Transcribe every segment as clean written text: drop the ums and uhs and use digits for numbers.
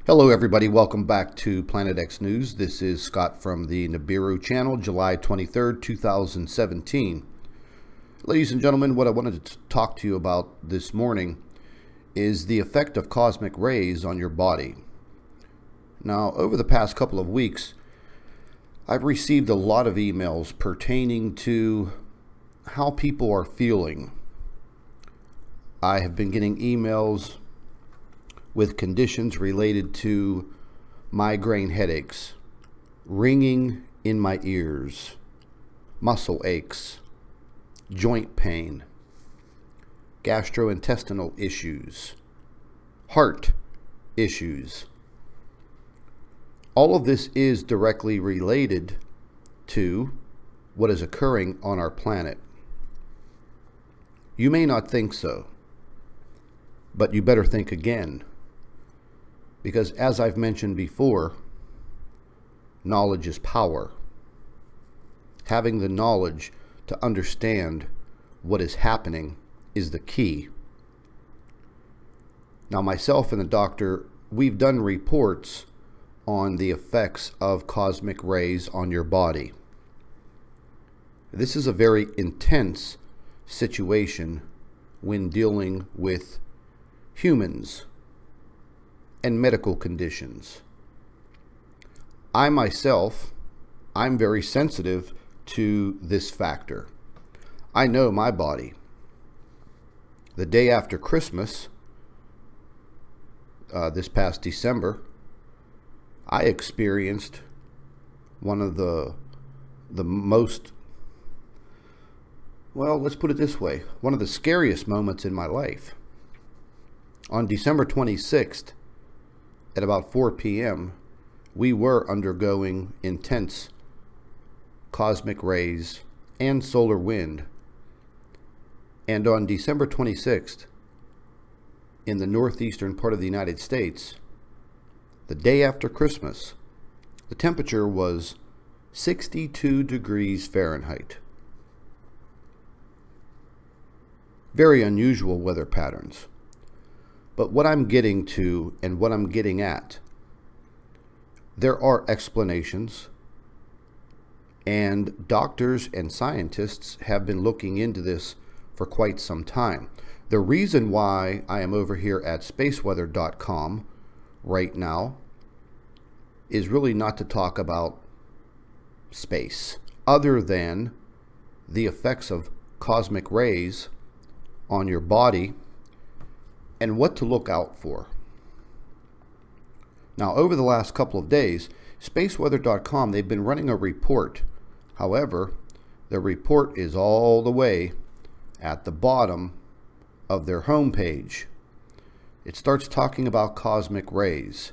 Hello everybody, welcome back to Planet X News. This is Scott from the Nibiru channel, July 23rd, 2017. Ladies and gentlemen, what I wanted to talk to you about this morning is the effect of cosmic rays on your body. Now, over the past couple of weeks, I've received a lot of emails pertaining to how people are feeling. I have been getting emails with conditions related to migraine headaches, ringing in my ears, muscle aches, joint pain, gastrointestinal issues, heart issues. All of this is directly related to what is occurring on our planet. You may not think so, but you better think again. Because as I've mentioned before, knowledge is power. Having the knowledge to understand what is happening is the key. Now, myself and the doctor, we've done reports on the effects of cosmic rays on your body. This is a very intense situation when dealing with humans and medical conditions. I myself, I'm very sensitive to this factor. I know my body. The day after Christmas, this past December, I experienced one of the most, well, let's put it this way, one of the scariest moments in my life. On December 26th, at about 4 p.m., we were undergoing intense cosmic rays and solar wind. And on December 26th, in the northeastern part of the United States, the day after Christmas, the temperature was 62 degrees Fahrenheit. Very unusual weather patterns. But what I'm getting to and what I'm getting at, there are explanations, and doctors and scientists have been looking into this for quite some time. The reason why I am over here at spaceweather.com right now is really not to talk about space, other than the effects of cosmic rays on your body and what to look out for. Now, over the last couple of days, spaceweather.com, they've been running a report. However, the report is all the way at the bottom of their homepage. It starts talking about cosmic rays.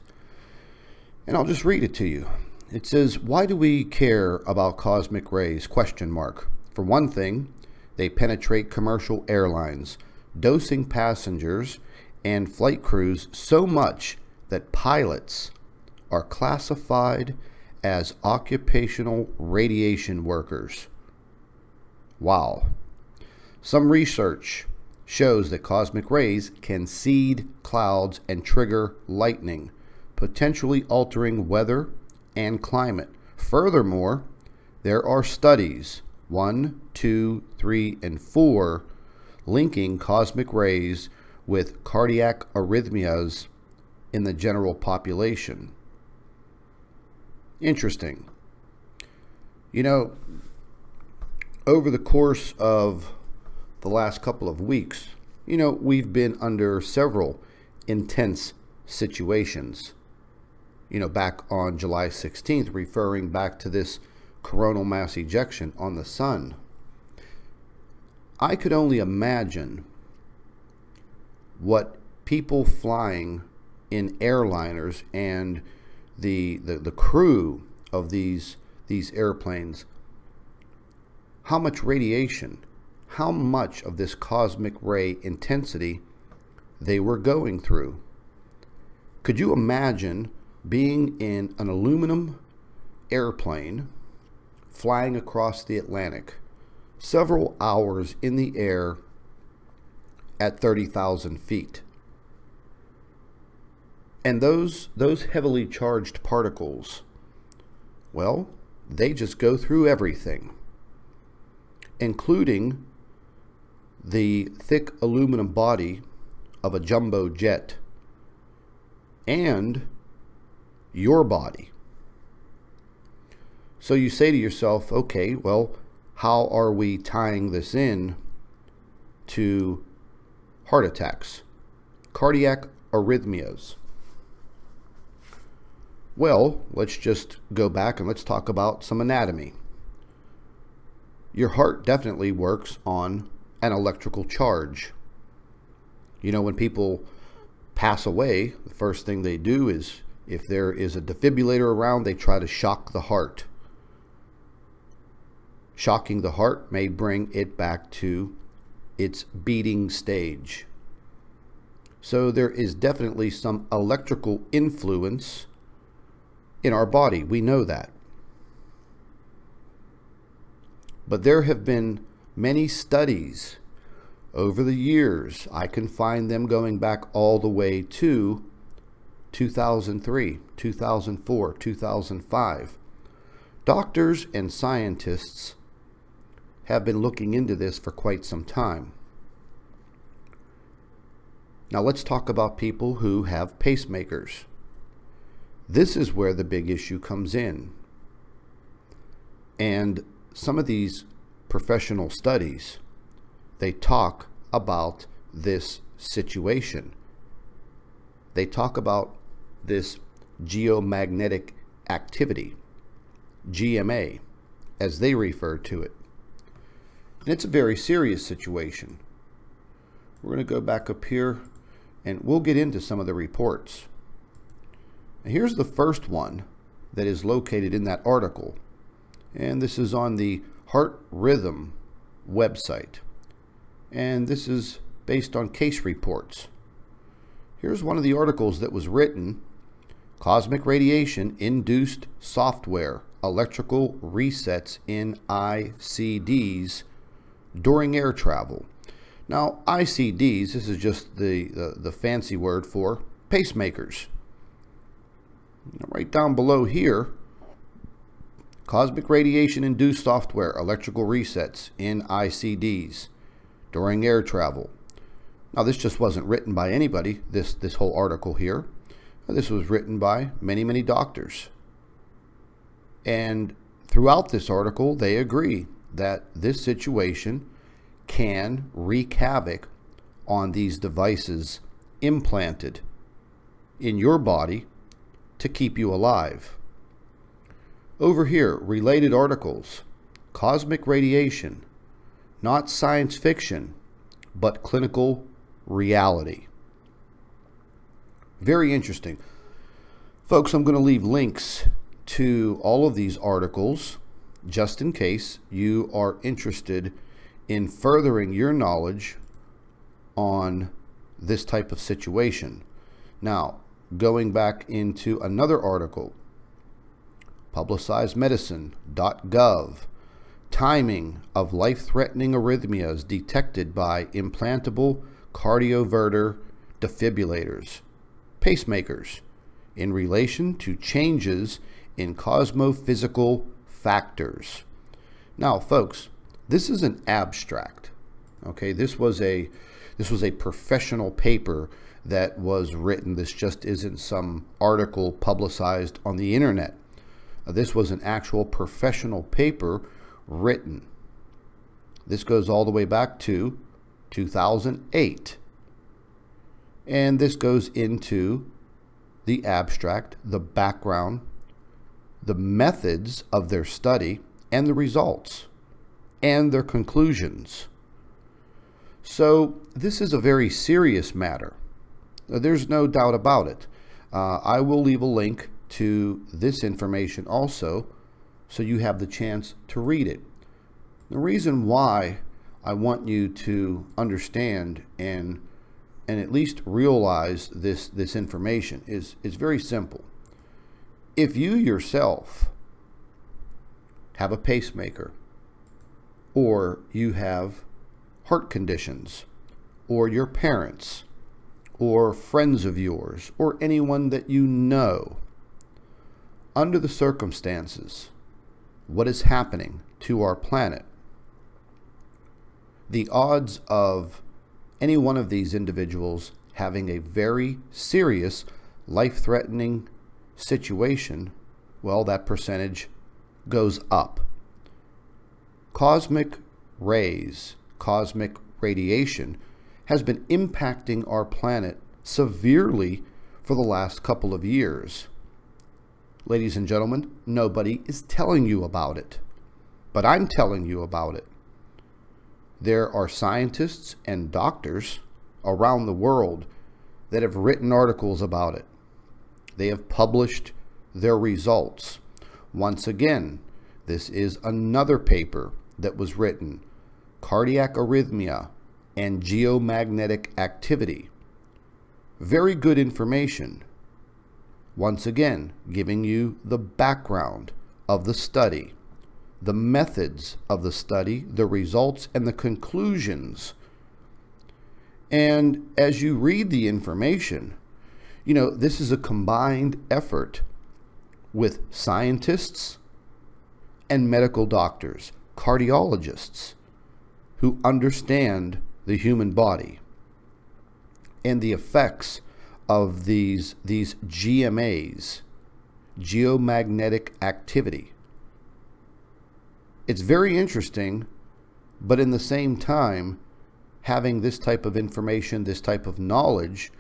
And I'll just read it to you. It says, "Why do we care about cosmic rays? Question mark. For one thing, they penetrate commercial airlines, dosing passengers and flight crews so much that pilots are classified as occupational radiation workers." Wow. Some research shows that cosmic rays can seed clouds and trigger lightning, potentially altering weather and climate. Furthermore, there are studies, 1, 2, 3, and 4, linking cosmic rays with cardiac arrhythmias in the general population. Interesting. You know, over the course of the last couple of weeks, you know, we've been under several intense situations. You know, back on July 16th, referring back to this coronal mass ejection on the sun. I could only imagine what people flying in airliners and the crew of these airplanes, how much radiation, how much of this cosmic ray intensity they were going through. Could you imagine being in an aluminum airplane flying across the Atlantic, several hours in the air at 30,000 feet? And those heavily charged particles, well, they just go through everything, including the thick aluminum body of a jumbo jet and your body. So you say to yourself, okay, well, how are we tying this in to heart attacks, cardiac arrhythmias? Well, let's just go back and let's talk about some anatomy. Your heart definitely works on an electrical charge. You know, when people pass away, the first thing they do is, if there is a defibrillator around, they try to shock the heart. Shocking the heart may bring it back to its beating stage. So there is definitely some electrical influence in our body. We know that. But there have been many studies over the years. I can find them going back all the way to 2003, 2004, 2005. Doctors and scientists have been looking into this for quite some time. Now let's talk about people who have pacemakers. This is where the big issue comes in. And some of these professional studies, they talk about this situation. They talk about this geomagnetic activity, GMA, as they refer to it. And it's a very serious situation. We're going to go back up here and we'll get into some of the reports. Now, here's the first one that is located in that article. And this is on the Heart Rhythm website. And this is based on case reports. Here's one of the articles that was written: Cosmic Radiation Induced Software Electrical Resets in ICDs During Air Travel. Now, ICDs, this is just the fancy word for pacemakers. Right down below here, Cosmic Radiation Induced Software Electrical Resets in ICDs During Air Travel. Now, this just wasn't written by anybody, this whole article here. This was written by many, many doctors. And throughout this article, they agree that this situation can wreak havoc on these devices implanted in your body to keep you alive. Over here, related articles: Cosmic Radiation, not science fiction, but clinical reality. Very interesting. Folks, I'm going to leave links to all of these articles just in case you are interested in furthering your knowledge on this type of situation. Now, going back into another article, publicizedmedicine.gov, timing of life-threatening arrhythmias detected by implantable cardioverter defibrillators, pacemakers, in relation to changes in cosmophysical factors. Now, folks, this is an abstract. Okay, this was a professional paper that was written. This just isn't some article publicized on the internet. This was an actual professional paper written. This goes all the way back to 2008. And this goes into the abstract, the background, the methods of their study, and the results, and their conclusions. So this is a very serious matter. There's no doubt about it. I will leave a link to this information also, so you have the chance to read it. The reason why I want you to understand and at least realize this information is very simple. If you yourself have a pacemaker, or you have heart conditions, or your parents, or friends of yours, or anyone that you know, under the circumstances, what is happening to our planet, the odds of any one of these individuals having a very serious, life-threatening situation, well, that percentage goes up. Cosmic rays, cosmic radiation, has been impacting our planet severely for the last couple of years. Ladies and gentlemen, nobody is telling you about it, but I'm telling you about it. There are scientists and doctors around the world that have written articles about it. They have published their results. Once again, this is another paper that was written, Cardiac Arrhythmia and Geomagnetic Activity. Very good information. Once again, giving you the background of the study, the methods of the study, the results, and the conclusions. And as you read the information, you know, this is a combined effort with scientists and medical doctors, cardiologists, who understand the human body and the effects of these GMAs, geomagnetic activity. It's very interesting, but in the same time, having this type of information, this type of knowledge,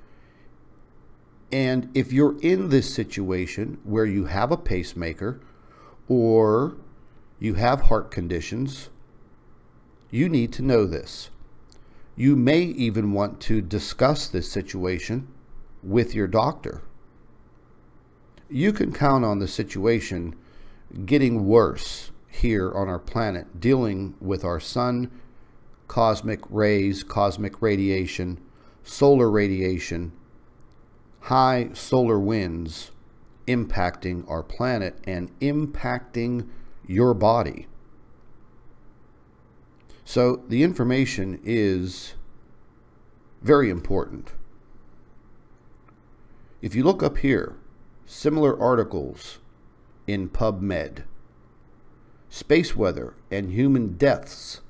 and if you're in this situation where you have a pacemaker or you have heart conditions, you need to know this. You may even want to discuss this situation with your doctor. You can count on the situation getting worse here on our planet, dealing with our sun, cosmic rays, cosmic radiation, solar radiation, high solar winds impacting our planet and impacting your body. So the information is very important. If you look up here, similar articles in PubMed, space weather and human deaths,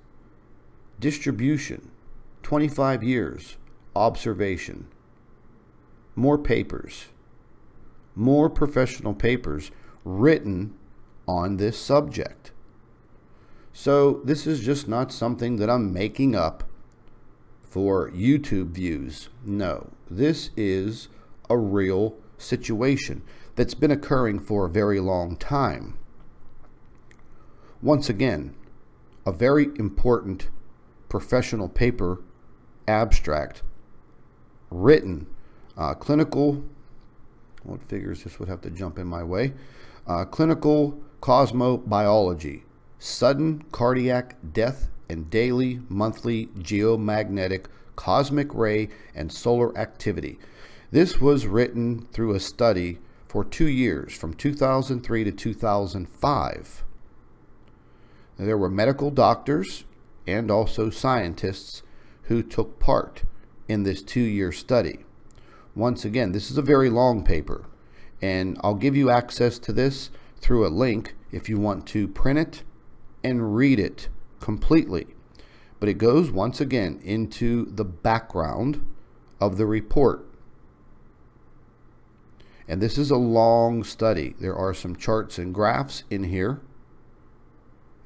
distribution, 25 years, observation, more papers, more professional papers written on this subject. So this is just not something that I'm making up for YouTube views. No, this is a real situation that's been occurring for a very long time. Once again, a very important professional paper abstract written, clinical, what figures this would have to jump in my way, clinical cosmobiology, sudden cardiac death and daily monthly geomagnetic cosmic ray and solar activity. This was written through a study for 2 years, from 2003 to 2005. There were medical doctors and also scientists who took part in this 2-year study. Once again, this is a very long paper, and I'll give you access to this through a link if you want to print it and read it completely. But it goes once again into the background of the report. And this is a long study. There are some charts and graphs in here.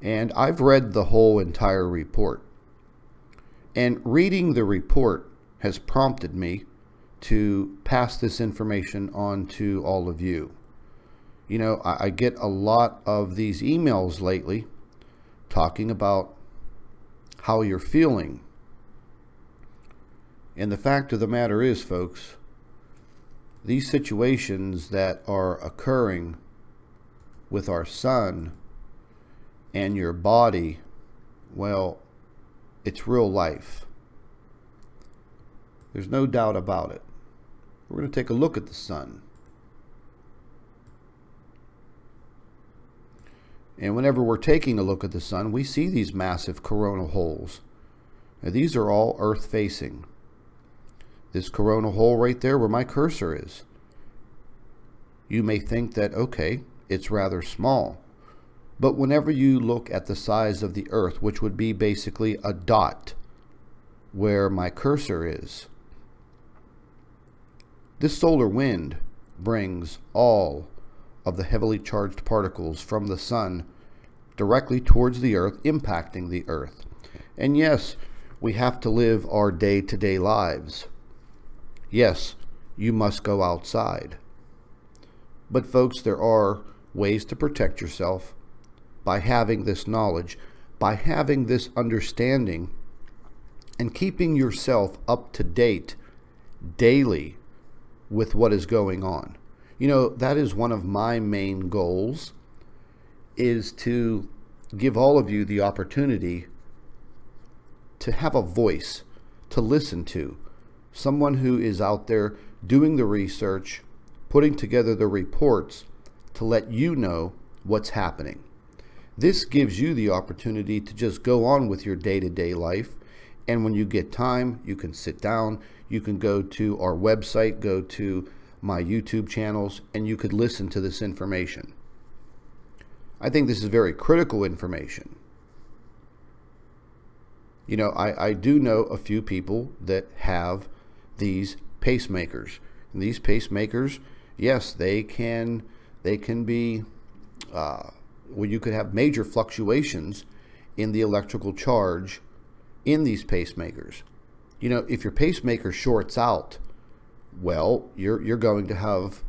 And I've read the whole entire report. And reading the report has prompted me to pass this information on to all of you. You know, I get a lot of these emails lately talking about how you're feeling. And the fact of the matter is, folks, these situations that are occurring with our sun and your body, well, it's real life. There's no doubt about it. We're going to take a look at the sun. And whenever we're taking a look at the sun, we see these massive coronal holes. Now, these are all Earth facing. this coronal hole right there where my cursor is. You may think that, okay, it's rather small. But whenever you look at the size of the Earth, which would be basically a dot where my cursor is, this solar wind brings all of the heavily charged particles from the sun directly towards the Earth, impacting the Earth. And yes, we have to live our day-to-day lives. Yes, you must go outside. But folks, there are ways to protect yourself by having this knowledge, by having this understanding, and keeping yourself up to date daily with what is going on. You know, that is one of my main goals, is to give all of you the opportunity to have a voice to listen to, someone who is out there doing the research, putting together the reports to let you know what's happening. This gives you the opportunity to just go on with your day-to-day life, and when you get time, you can sit down, you can go to our website, go to my YouTube channels, and you could listen to this information. I think this is very critical information. You know, I do know a few people that have these pacemakers. And these pacemakers, yes, they can be, well, you could have major fluctuations in the electrical charge in these pacemakers. You know, if your pacemaker shorts out, well, you're going to have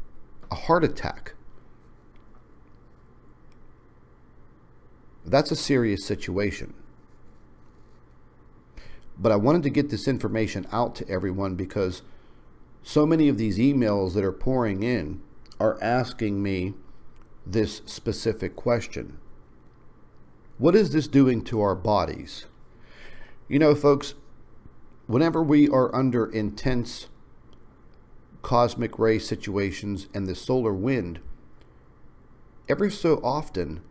a heart attack. That's a serious situation. But I wanted to get this information out to everyone because so many of these emails that are pouring in are asking me this specific question. What is this doing to our bodies? You know, folks, whenever we are under intense cosmic ray situations and the solar wind, every so often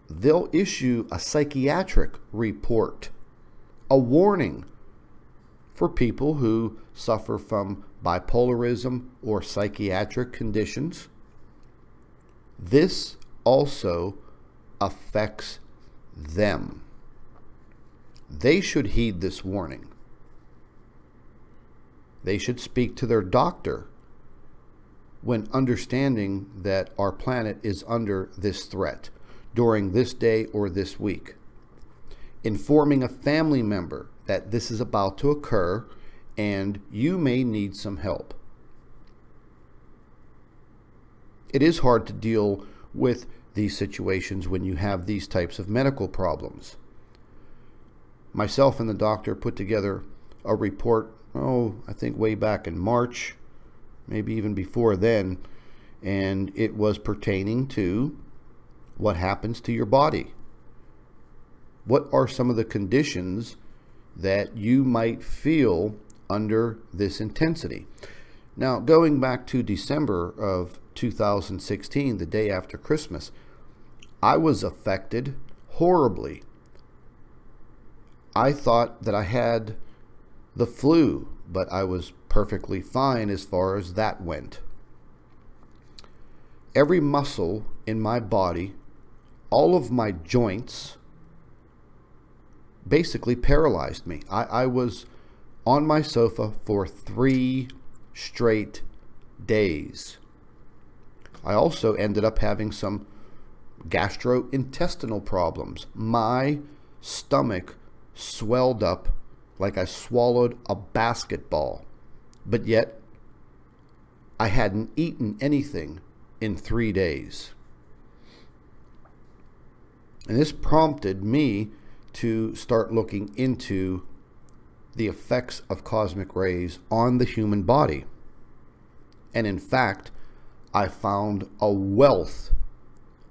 they'll issue a psychiatric report, a warning for people who suffer from bipolarism or psychiatric conditions. This also affects them. They should heed this warning. They should speak to their doctor when understanding that our planet is under this threat during this day or this week. Informing a family member that this is about to occur and you may need some help. It is hard to deal with these situations when you have these types of medical problems. Myself and the doctor put together a report, I think way back in March, maybe even before then, and it was pertaining to what happens to your body. What are some of the conditions that you might feel under this intensity? Now, going back to December of 2016, the day after Christmas, I was affected horribly. I thought that I had the flu, but I was perfectly fine as far as that went. Every muscle in my body, all of my joints, basically paralyzed me. I was on my sofa for 3 straight days. I also ended up having some gastrointestinal problems. My stomach swelled up like I swallowed a basketball, but yet I hadn't eaten anything in 3 days. And this prompted me to start looking into the effects of cosmic rays on the human body. And in fact, I found a wealth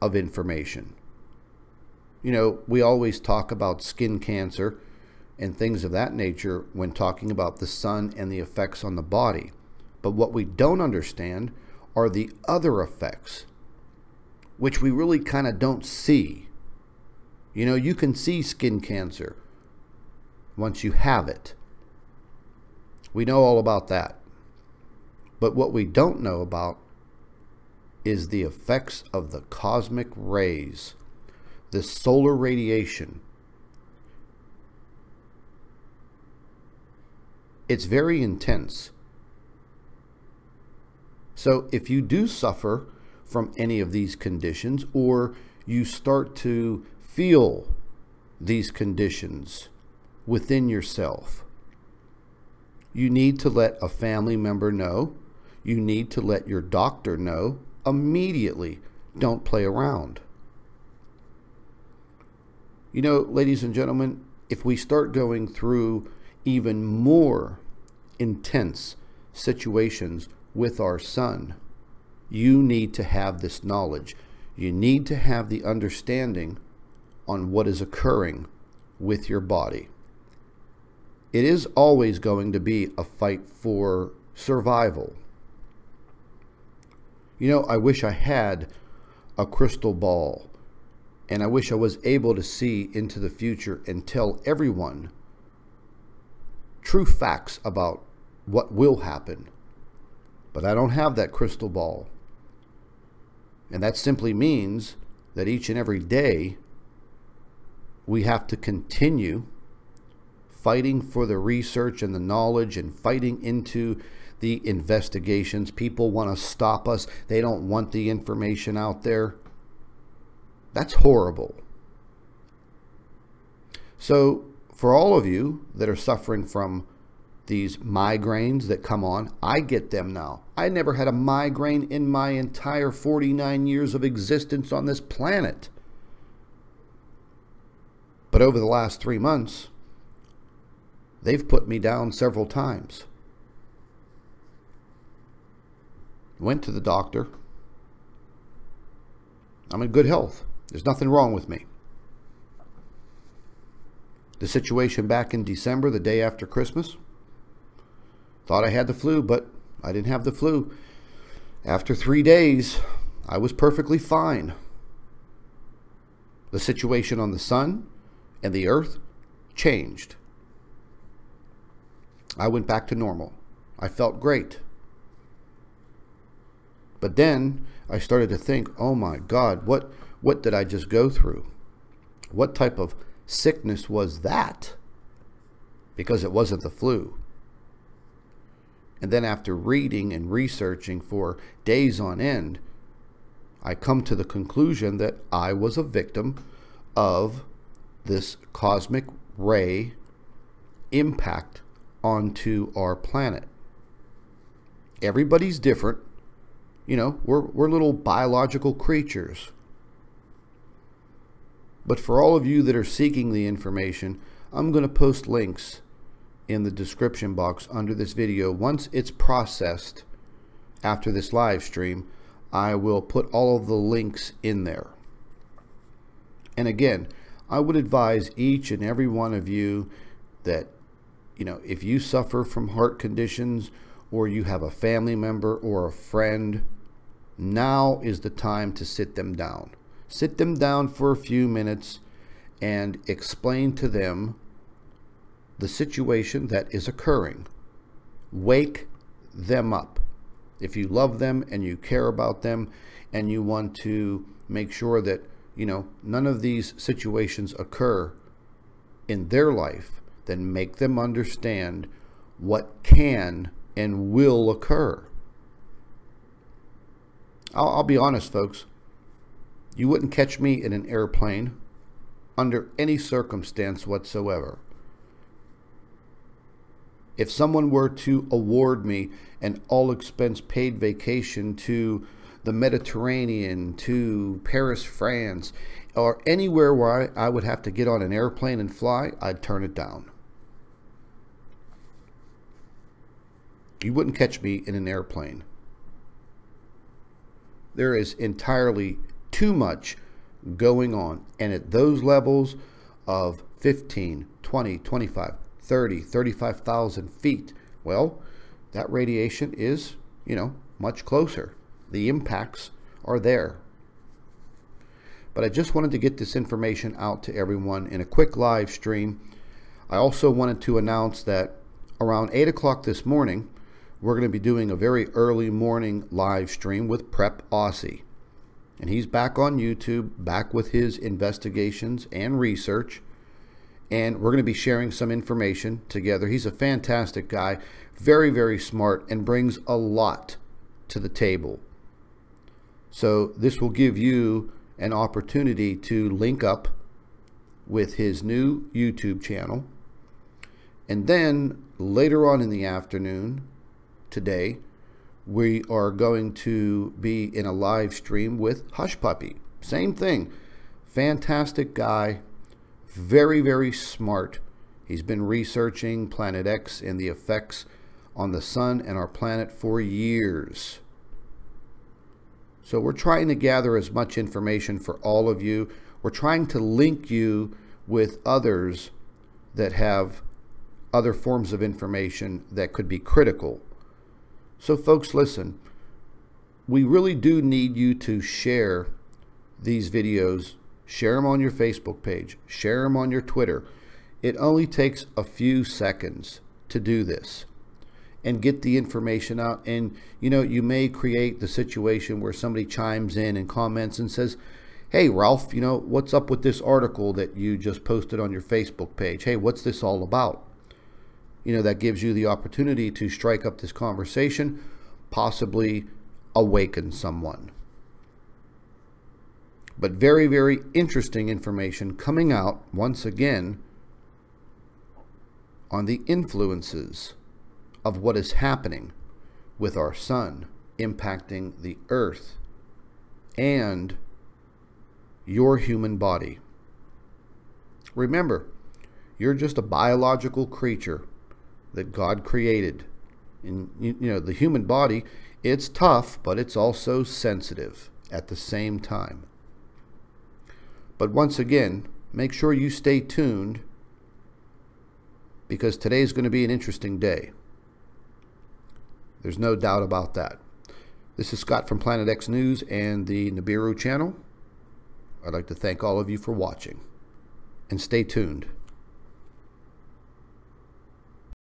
of information. You know, we always talk about skin cancer and things of that nature when talking about the sun and the effects on the body. But what we don't understand are the other effects, which we really kind of don't see. You know, you can see skin cancer once you have it. We know all about that. But what we don't know about is the effects of the cosmic rays, the solar radiation. It's very intense. So if you do suffer from any of these conditions, or you start to feel these conditions within yourself, you need to let a family member know. You need to let your doctor know immediately. Don't play around. You know, ladies and gentlemen, if we start going through even more intense situations with our sun, you need to have this knowledge. You need to have the understanding on what is occurring with your body. It is always going to be a fight for survival. You know, I wish I had a crystal ball, and I wish I was able to see into the future and tell everyone true facts about what will happen. But I don't have that crystal ball. And that simply means that each and every day we have to continue fighting for the research and the knowledge and fighting into the investigations. People want to stop us. They don't want the information out there. That's horrible. So for all of you that are suffering from these migraines that come on, I get them now. I never had a migraine in my entire 49 years of existence on this planet. But over the last 3 months, they've put me down several times. Went to the doctor. I'm in good health. There's nothing wrong with me. The situation back in December, the day after Christmas, thought I had the flu, but I didn't have the flu. After 3 days, I was perfectly fine. The situation on the sun and the earth changed. I went back to normal. I felt great. But then I started to think, oh my God, what did I just go through? What type of sickness was that? Because it wasn't the flu. And then after reading and researching for days on end, I come to the conclusion that I was a victim of this cosmic ray impact onto our planet. Everybody's different. You know, we're little biological creatures. But for all of you that are seeking the information, I'm going to post links in the description box under this video. Once it's processed after this live stream, I will put all of the links in there. And again, I would advise each and every one of you that, you know, if you suffer from heart conditions, or you have a family member or a friend, now is the time to sit them down. Sit them down for a few minutes and explain to them the situation that is occurring. Wake them up. If you love them and you care about them and you want to make sure that, you know, none of these situations occur in their life, then make them understand what can and will occur. I'll be honest, folks. You wouldn't catch me in an airplane under any circumstance whatsoever. If someone were to award me an all-expense paid vacation to the Mediterranean, to Paris, France, or anywhere where I would have to get on an airplane and fly, I'd turn it down. You wouldn't catch me in an airplane. There is entirely too much going on. And at those levels of 15, 20, 25, 30, 35,000 feet, well, that radiation is, you know, much closer. The impacts are there. But I just wanted to get this information out to everyone in a quick live stream. I also wanted to announce that around 8 o'clock this morning, we're going to be doing a very early morning live stream with Prep Aussie. And he's back on YouTube, back with his investigations and research. And we're going to be sharing some information together. He's a fantastic guy, very, very smart, and brings a lot to the table. So this will give you an opportunity to link up with his new YouTube channel. And then later on in the afternoon today, we are going to be in a live stream with Hush Puppy. Same thing. Fantastic guy. Very, very smart. He's been researching Planet X and the effects on the sun and our planet for years. So we're trying to gather as much information for all of you. We're trying to link you with others that have other forms of information that could be critical. So folks, listen, we really do need you to share these videos. Share them on your Facebook page. Share them on your Twitter. It only takes a few seconds to do this and get the information out. And, you know, you may create the situation where somebody chimes in and comments and says, hey, Ralph, you know, what's up with this article that you just posted on your Facebook page? Hey, what's this all about? You know, that gives you the opportunity to strike up this conversation, possibly awaken someone. But very, very interesting information coming out once again on the influences of what is happening with our sun impacting the earth and your human body. Remember, you're just a biological creature that God created. And you know, the human body, it's tough, but it's also sensitive at the same time. But once again, make sure you stay tuned, because today is going to be an interesting day. There's no doubt about that. This is Scott from Planet X News and the Nibiru channel. I'd like to thank all of you for watching, and stay tuned.